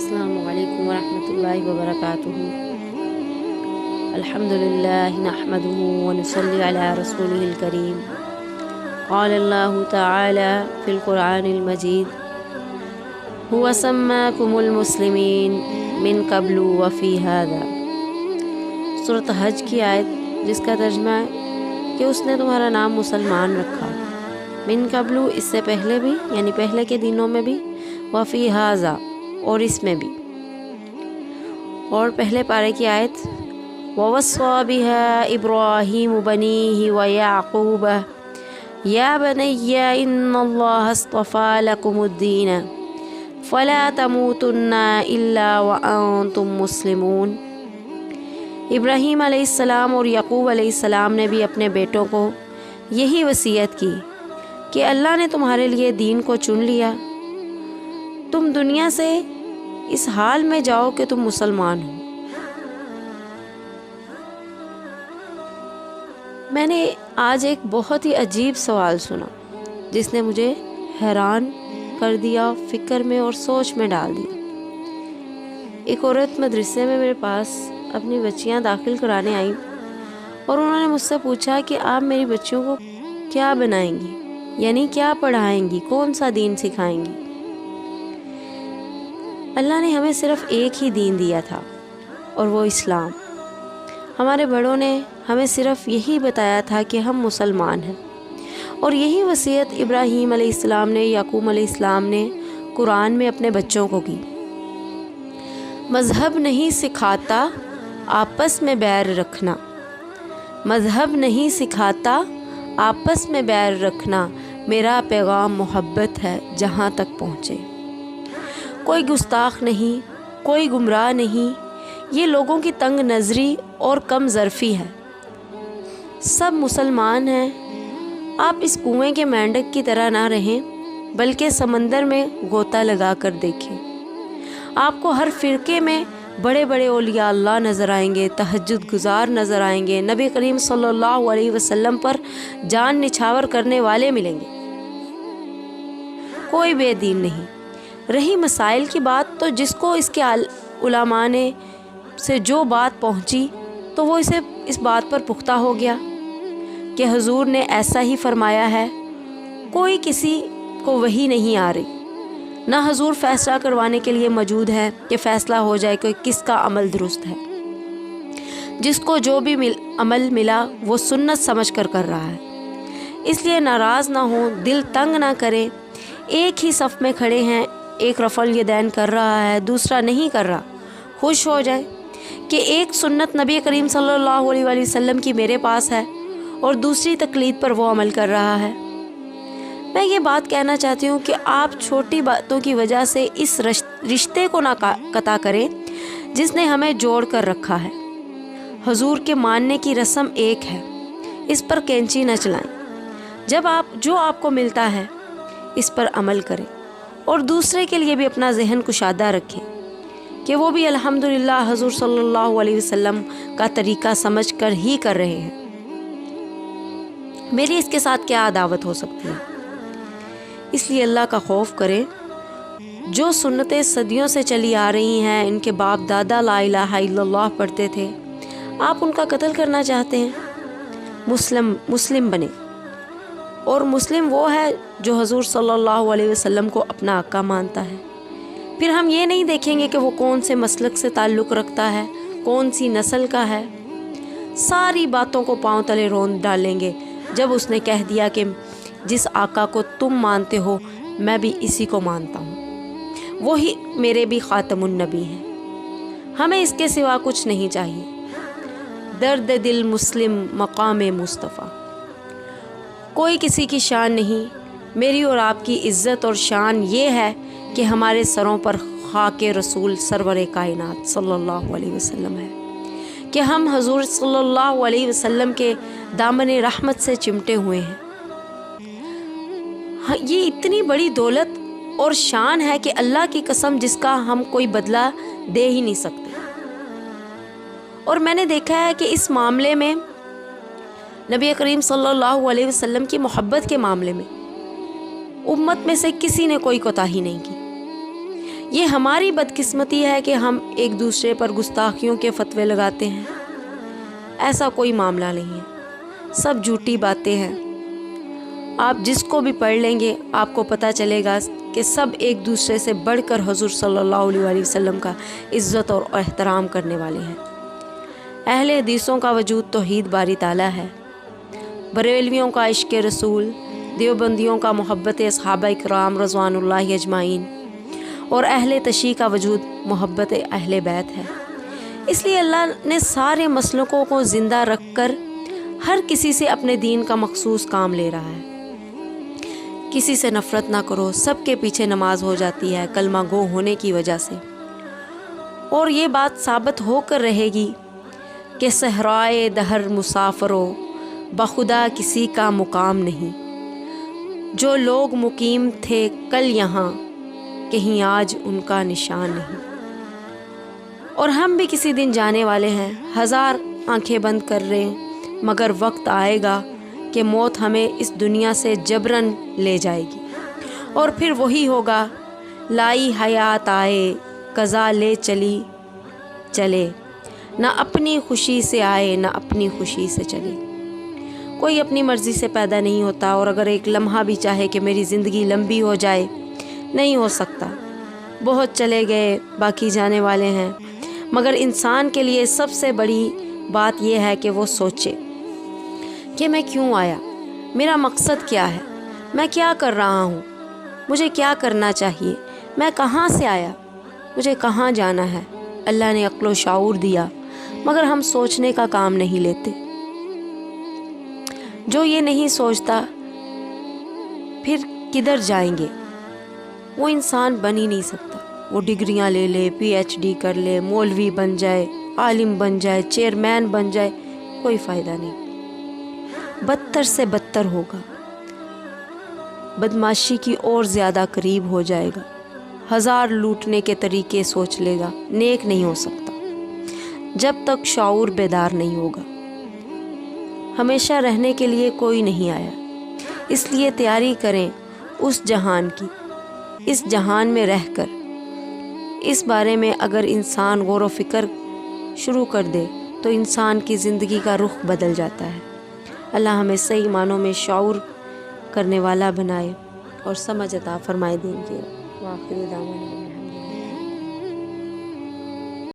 अस्सलामु अलैकुम वरहमतुल्लाहि वबरकातुहू। अल्हम्दुलिल्लाहि नहमदुहू व नुसल्ली अला रसूलिहिल करीम। क़ाल अल्लाहु तआला फ़िल क़ुरआनिल मजीद हुवा सम्माकुमुल मुस्लिमीन मिन क़ब्लु व फ़ी हाज़ा। सूरत हज की आयत जिसका तर्जुमा है कि उसने तुम्हारा नाम मुसलमान रखा, मिन क़ब्लु इससे पहले भी यानी पहले के दिनों में भी, व फ़ी हाज़ा और इसमें भी। और पहले पारे की आयत ववस्सा बिहा इब्राहीम बनीहि व याक़ूब या बनय्या इन्नल्लाह अस्तफ़ा लकुमुद्दीन फ़ला तमूतुन्ना इल्ला व अंतुम मुस्लिमून। इब्राहीम अलैहिस्सलाम और याक़ूब अलैहिस्सलाम ने भी अपने बेटों को यही वसीयत की कि अल्लाह ने तुम्हारे लिए दीन को चुन लिया, तुम दुनिया से इस हाल में जाओ कि तुम मुसलमान हो। मैंने आज एक बहुत ही अजीब सवाल सुना जिसने मुझे हैरान कर दिया, फिक्र में और सोच में डाल दिया। एक औरत मदरसे में मेरे पास अपनी बच्चियां दाखिल कराने आई और उन्होंने मुझसे पूछा कि आप मेरी बच्चियों को क्या बनाएंगी, यानी क्या पढ़ाएंगी, कौन सा दीन सिखाएंगी। अल्लाह ने हमें सिर्फ़ एक ही दीन दिया था और वो इस्लाम। हमारे बड़ों ने हमें सिर्फ़ यही बताया था कि हम मुसलमान हैं, और यही वसीयत इब्राहीम अलैहिस्सलाम ने, याक़ूब अलैहिस्सलाम ने कुरान में अपने बच्चों को की। मज़हब नहीं सिखाता आपस में बैर रखना, मज़हब नहीं सिखाता आपस में बैर रखना, मेरा पैगाम मोहब्बत है जहाँ तक पहुँचे। कोई गुस्ताख नहीं, कोई गुमराह नहीं, ये लोगों की तंग नज़री और कम ज़रफ़ी है। सब मुसलमान हैं। आप इस कुएं के मेंढक की तरह ना रहें, बल्कि समंदर में गोता लगा कर देखें। आपको हर फ़िरके में बड़े बड़े औलिया अल्लाह नज़र आएंगे, तहज्जुद गुज़ार नज़र आएंगे, नबी करीम सल्लल्लाहु अलैहि वसल्लम पर जान निछावर करने वाले मिलेंगे। कोई बेदीन नहीं। रही मसाइल की बात, तो जिसको इसके उलमा ने से जो बात पहुंची तो वो इसे इस बात पर पुख्ता हो गया कि हुजूर ने ऐसा ही फरमाया है। कोई किसी को वही नहीं आ रही, ना हुजूर फैसला करवाने के लिए मौजूद है कि फ़ैसला हो जाए कि किसका अमल दुरुस्त है। जिसको जो भी अमल मिला वो सुन्नत समझ कर रहा है। इसलिए नाराज़ ना हो, दिल तंग ना करें। एक ही सफ़ में खड़े हैं, एक रफ़ल यदैन कर रहा है, दूसरा नहीं कर रहा। खुश हो जाए कि एक सुन्नत नबी करीम सल्लल्लाहु अलैहि वसल्लम की मेरे पास है और दूसरी तकलीद पर वो अमल कर रहा है। मैं ये बात कहना चाहती हूँ कि आप छोटी बातों की वजह से इस रिश्ते को ना कता करें जिसने हमें जोड़ कर रखा है। हुजूर के मानने की रस्म एक है, इस पर कैंची न चलाएं। जब आप जो आपको मिलता है इस पर अमल करें और दूसरे के लिए भी अपना जहन कुशादा रखें कि वो भी अल्हम्दुलिल्लाह हुजूर सल्लल्लाहु अलैहि वसल्लम का तरीका समझ कर ही कर रहे हैं। मेरी इसके साथ क्या अदावत हो सकती है। इसलिए अल्लाह का खौफ करें। जो सुन्नतें सदियों से चली आ रही हैं, इनके बाप दादा ला इलाहा इल्लल्लाह पढ़ते थे, आप उनका कत्ल करना चाहते हैं। मुस्लिम बने, और मुस्लिम वो है जो हुजूर सल्लल्लाहु अलैहि वसल्लम को अपना आका मानता है। फिर हम ये नहीं देखेंगे कि वो कौन से मसलक से ताल्लुक़ रखता है, कौन सी नस्ल का है। सारी बातों को पांव तले रोंद डालेंगे जब उसने कह दिया कि जिस आका को तुम मानते हो मैं भी इसी को मानता हूँ, वही मेरे भी ख़ातमुन नबी हैं। हमें इसके सिवा कुछ नहीं चाहिए। दर्द दिल मुस्लिम मकाम मुस्तफ़ा। कोई किसी की शान नहीं, मेरी और आपकी इज़्ज़त और शान ये है कि हमारे सरों पर खाके रसूल सरवर कायनात सल्लल्लाहु अलैहि वसल्लम है, कि हम हुजूर सल्लल्लाहु अलैहि वसल्लम के दामन रहमत से चिमटे हुए हैं। हाँ, ये इतनी बड़ी दौलत और शान है कि अल्लाह की कसम जिसका हम कोई बदला दे ही नहीं सकते। और मैंने देखा है कि इस मामले में नबी करीम सल्लल्लाहु अलैहि वसल्लम की मोहब्बत के मामले में उम्मत में से किसी ने कोई कोताही नहीं की। یہ ہماری بدقسمتی ہے کہ ہم ایک دوسرے پر گستاخیوں کے فتوے لگاتے ہیں۔ ایسا کوئی معاملہ نہیں ہے، سب جھوٹی باتیں ہیں۔ آپ جس کو بھی پڑھ لیں گے آپ کو پتہ چلے گا کہ سب ایک دوسرے سے بڑھ کر حضور صلی اللہ علیہ وسلم کا عزت اور احترام کرنے والے ہیں۔ اہل حدیثوں کا وجود توحید باری تعالیٰ ہے، بریلویوں کا عشق رسول، دیوبندیوں کا محبت اصحابہ اکرام رضوان اللہ اجمعین، اور اہل تشیع کا وجود محبت اہل بیت ہے۔ اس لیے اللہ نے سارے مسلکوں کو زندہ رکھ کر ہر کسی سے اپنے دین کا مخصوص کام لے رہا ہے۔ کسی سے نفرت نہ کرو، سب کے پیچھے نماز ہو جاتی ہے کلمہ گو ہونے کی وجہ سے، اور یہ بات ثابت ہو کر رہے گی کہ صحرائے دہر مسافرو بخدا کسی کا مقام نہیں، جو لوگ مقیم تھے کل یہاں کہیں آج ان کا نشان نہیں۔ اور ہم بھی کسی دن جانے والے ہیں، ہزار آنکھیں بند کر رہے ہیں، مگر وقت آئے گا کہ موت ہمیں اس دنیا سے جبراً لے جائے گی، اور پھر وہی ہوگا لائی حیات آئے قضا لے چلی چلے، نہ اپنی خوشی سے آئے نہ اپنی خوشی سے چلے۔ کوئی اپنی مرضی سے پیدا نہیں ہوتا، اور اگر ایک لمحہ بھی چاہے کہ میری زندگی لمبی ہو جائے، نہیں ہو سکتا۔ بہت چلے گئے، باقی جانے والے ہیں، مگر انسان کے لیے سب سے بڑی بات یہ ہے کہ وہ سوچے کہ میں کیوں آیا، میرا مقصد کیا ہے، میں کیا کر رہا ہوں، مجھے کیا کرنا چاہیے، میں کہاں سے آیا، مجھے کہاں جانا ہے۔ اللہ نے عقل و شعور دیا، مگر ہم سوچنے کا کام نہیں لیتے۔ جو یہ نہیں سوچتا پھر کدھر جائیں گے؟ وہ انسان بن ہی نہیں سکتا۔ وہ ڈگریاں لے لے، پی ایچ ڈی کر لے، مولوی بن جائے، عالم بن جائے، چیئرمین بن جائے، کوئی فائدہ نہیں، بدتر سے بدتر ہوگا، بدمعاشی کی اور زیادہ قریب ہو جائے گا، ہزار لوٹنے کے طریقے سوچ لے گا، نیک نہیں ہو سکتا جب تک شعور بیدار نہیں ہوگا۔ ہمیشہ رہنے کے لیے کوئی نہیں آیا، اس لیے تیاری کریں اس جہان کی، اس جہان میں رہ کر۔ اس بارے میں اگر انسان غور و فکر شروع کر دے تو انسان کی زندگی کا رخ بدل جاتا ہے۔ اللہ ہمیں صحیح معنوں میں شعور کرنے والا بنائے اور سمجھ عطا فرمائے دین کی۔ وآخر دعوانا